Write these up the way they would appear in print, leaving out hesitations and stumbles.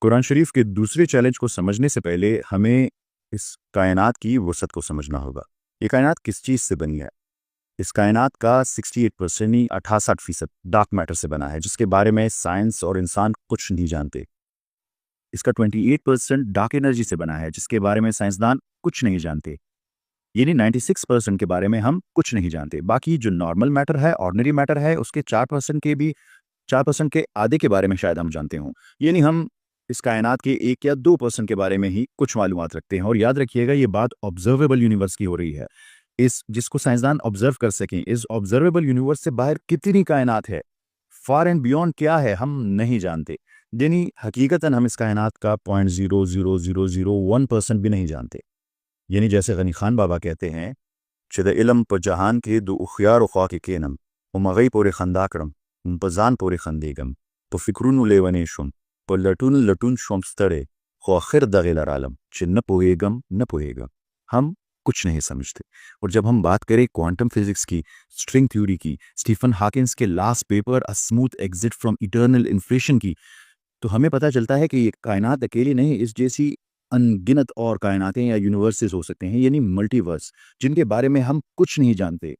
कुरान शरीफ के दूसरे चैलेंज को समझने से पहले हमें इस कायनात की वसअत को समझना होगा। ये कायनात किस चीज़ से बनी है? इस कायनात का 68% ही 68% डार्क मैटर से बना है, जिसके बारे में साइंस और इंसान कुछ नहीं जानते। इसका 28% डार्क एनर्जी से बना है, जिसके बारे में साइंसदान कुछ नहीं जानते। यानी 96% के बारे में हम कुछ नहीं जानते। बाकी जो नॉर्मल मैटर है, ऑर्डिनरी मैटर है, उसके 4% के भी 4% के आधे के बारे में शायद हम जानते हों। यानी हम इस कायनात के 1 या 2% के बारे में ही कुछ मालूमात रखते हैं। और याद रखिएगा, ये बात ऑब्जर्वेबल यूनिवर्स की हो रही है। इस जिसको साइंसदान ऑब्जर्व कर सकें, इस ऑब्जर्वेबल यूनिवर्स से बाहर कितनी कायनात है, फार एंड बियॉन्ड क्या है, हम नहीं जानते। यानी हकीकतन हम इस कायनात का 0.00001% भी नहीं जानते। यानी जैसे गनी खान बाबा कहते हैं, चद इलम प जहान के दो उखियार ख्वा के केनम मगई पोरे खंदाकरम पजान पोरे खंदेगम तो फिक्रून लेवने शुम प लटून लटून शोमस्तड़े खो आखिर दगेलर आलम च न पोएगम। हम कुछ नहीं समझते। और जब हम बात करें क्वांटम फिजिक्स की, स्ट्रिंग थ्योरी की, स्टीफन हॉकिंस के last paper a smooth exit from eternal inflation की, तो हमें पता चलता है कि ये कायनात अकेली नहीं, इस जैसी अनगिनत और कायनातें या यूनिवर्सेस हो सकते हैं, यानी मल्टीवर्स, जिनके बारे में हम कुछ नहीं जानते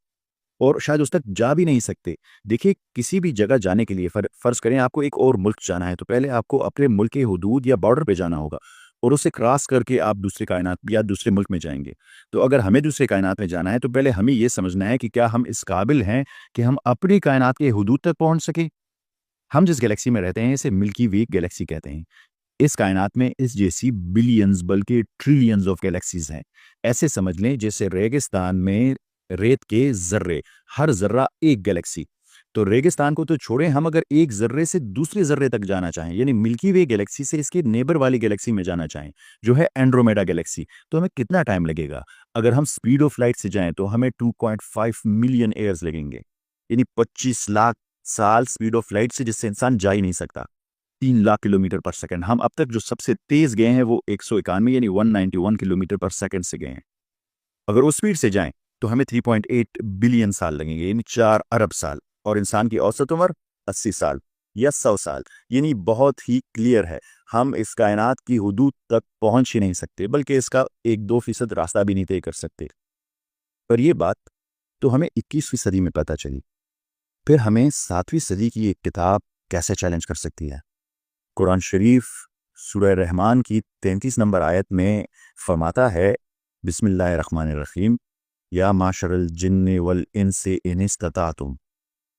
और शायद उस तक जा भी नहीं सकते। देखिए, किसी भी जगह जाने के लिए फर्ज करें आपको एक और मुल्क जाना है, तो पहले आपको अपने मुल्क के हुदूद या बॉर्डर पे जाना होगा और उसे क्रॉस करके आप दूसरे कायनात या दूसरे मुल्क में जाएंगे। तो अगर हमें दूसरे कायनात में जाना है, तो पहले हमें ये समझना है कि क्या हम इस काबिल हैं कि हम अपनी कायनात के हुदूद तक पहुंच सकें। हम जिस गैलेक्सी में रहते हैं, इसे मिल्की वे गैलेक्सी कहते हैं। इस कायनात में इस जैसी बिलियंस बल्कि ट्रिलियंस ऑफ गैलेक्सीज हैं। ऐसे समझ लें जैसे रेगिस्तान में रेत के जर्रे, हर जर्रा एक गैलेक्सी। तो रेगिस्तान को तो छोड़ें, हम अगर एक जर्रे से दूसरे जर्रे तक जाना चाहें, यानी मिल्की वे गैलेक्सी से इसके नेबर वाली गैलेक्सी में जाना चाहें, जो है एंड्रोमेडा गैलेक्सी, तो हमें कितना टाइम लगेगा? अगर हम स्पीड ऑफ लाइट से जाएं तो हमें 2.5 मिलियन ईयर्स लगेंगे, यानी 25 लाख साल स्पीड ऑफ लाइट से, जिससे इंसान जा ही नहीं सकता। 3 लाख किलोमीटर पर सेकंड। हम अब तक जो सबसे तेज गए हैं वो 191 यानी 191 किलोमीटर पर सेकंड से गए हैं। अगर उस स्पीड से जाएं तो हमें 3.8 बिलियन साल लगेंगे, यानी 4 अरब साल। और इंसान की औसत उम्र 80 साल या 100 साल। यानी बहुत ही क्लियर है, हम इस कायनात की हुदूद तक पहुंच ही नहीं सकते, बल्कि इसका 1-2% रास्ता भी नहीं तय कर सकते। पर यह बात तो हमें 21वीं सदी में पता चली। फिर हमें 7वीं सदी की एक किताब कैसे चैलेंज कर सकती है? कुरान शरीफ सूरह रहमान की 33 नंबर आयत में फरमाता है, बिस्मिल्लाहिर्रहमानिर्रहीम, या माशरल जिन्नि वल इंसी इन इस्तताअतुम,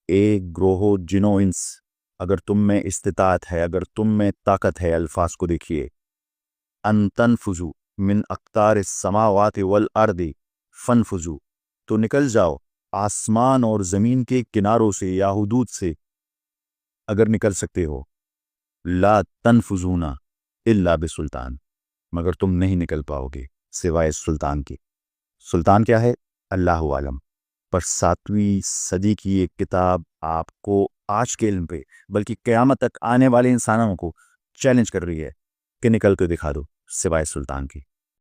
ए ग्रोहो जिनो इंस, अगर तुम में इस्तिताअत है, अगर तुम में ताकत है। अल्फाज को देखिए, अन तनफुजू मिन अक्तारिस समावाति वल अर्दी फनफुजू, तो निकल जाओ आसमान और ज़मीन के किनारों से या हुदूद से, अगर निकल सकते हो। ला तनफुजूना इल्ला बिसुल्तान, मगर तुम नहीं निकल पाओगे सिवाय सुल्तान के। सुल्तान क्या है? अल्लाहु आलम। पर 7वीं सदी की एक किताब आपको आज के इल्म पे, बल्कि क़यामत तक आने वाले इंसानों को चैलेंज कर रही है कि निकल के दिखा दो सिवाय सुल्तान के।